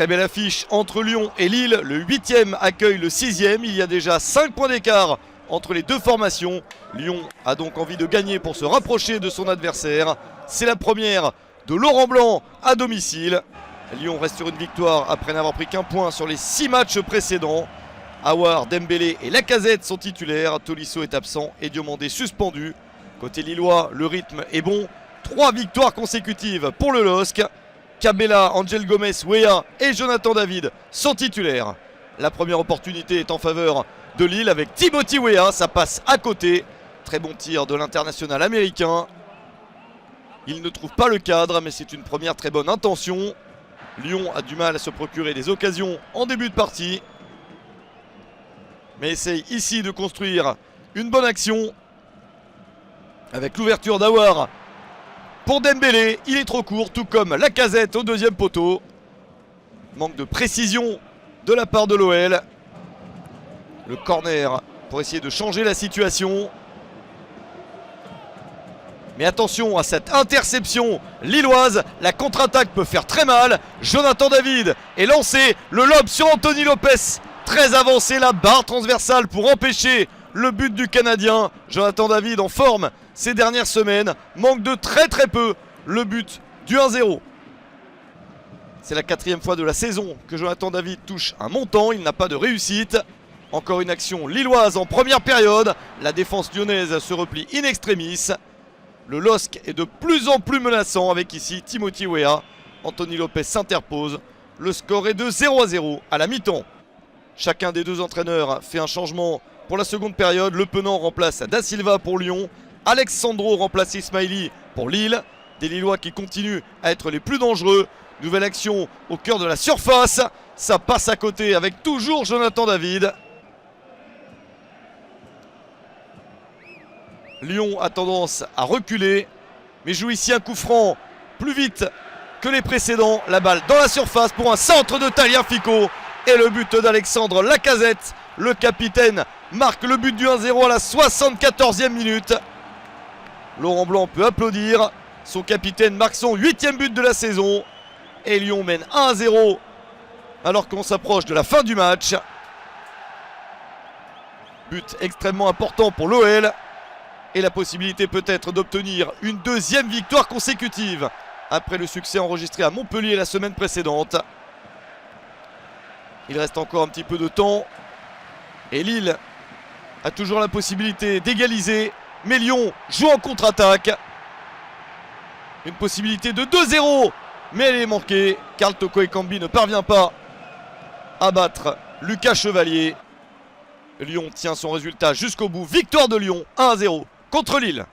Très belle affiche entre Lyon et Lille. Le 8e accueille le 6e. Il y a déjà 5 points d'écart entre les deux formations. Lyon a donc envie de gagner pour se rapprocher de son adversaire. C'est la première de Laurent Blanc à domicile. Lyon reste sur une victoire après n'avoir pris qu'un point sur les 6 matchs précédents. Aouar, Dembélé et Lacazette sont titulaires. Tolisso est absent et Diomandé suspendu. Côté lillois, le rythme est bon. 3 victoires consécutives pour le LOSC. Cabella, Angel Gomez, Weah et Jonathan David sont titulaires. La première opportunité est en faveur de Lille avec Timothy Weah. Ça passe à côté. Très bon tir de l'international américain. Il ne trouve pas le cadre, mais c'est une première très bonne intention. Lyon a du mal à se procurer des occasions en début de partie, mais essaye ici de construire une bonne action avec l'ouverture d'Aouar pour Dembélé. Il est trop court, tout comme Lacazette au deuxième poteau. Manque de précision de la part de l'OL. Le corner pour essayer de changer la situation. Mais attention à cette interception lilloise. La contre-attaque peut faire très mal. Jonathan David est lancé. Le lob sur Anthony Lopez. Très avancé, la barre transversale pour empêcher le but du Canadien. Jonathan David en forme ces dernières semaines. Manque de très peu le but du 1-0. C'est la 4e fois de la saison que Jonathan David touche un montant. Il n'a pas de réussite. Encore une action lilloise en première période. La défense lyonnaise se replie in extremis. Le LOSC est de plus en plus menaçant avec ici Timothy Weah. Anthony Lopez s'interpose. Le score est de 0-0 à la mi-temps. Chacun des deux entraîneurs fait un changement pour la seconde période. Le Penant remplace Da Silva pour Lyon. Alexandro remplace Ismaili pour Lille. Des Lillois qui continuent à être les plus dangereux. Nouvelle action au cœur de la surface. Ça passe à côté avec toujours Jonathan David. Lyon a tendance à reculer, mais joue ici un coup franc plus vite que les précédents. La balle dans la surface pour un centre de Tagliafico. Et le but d'Alexandre Lacazette. Le capitaine marque le but du 1-0 à la 74e minute. Laurent Blanc peut applaudir. Son capitaine marque son 8e but de la saison. Et Lyon mène 1-0 alors qu'on s'approche de la fin du match. But extrêmement important pour l'OL. Et la possibilité peut-être d'obtenir une 2e victoire consécutive après le succès enregistré à Montpellier la semaine précédente. Il reste encore un petit peu de temps. Et Lille a toujours la possibilité d'égaliser. Mais Lyon joue en contre-attaque. Une possibilité de 2-0. Mais elle est manquée. Karl Toko Ekambi ne parvient pas à battre Lucas Chevalier. Lyon tient son résultat jusqu'au bout. Victoire de Lyon 1-0 contre Lille.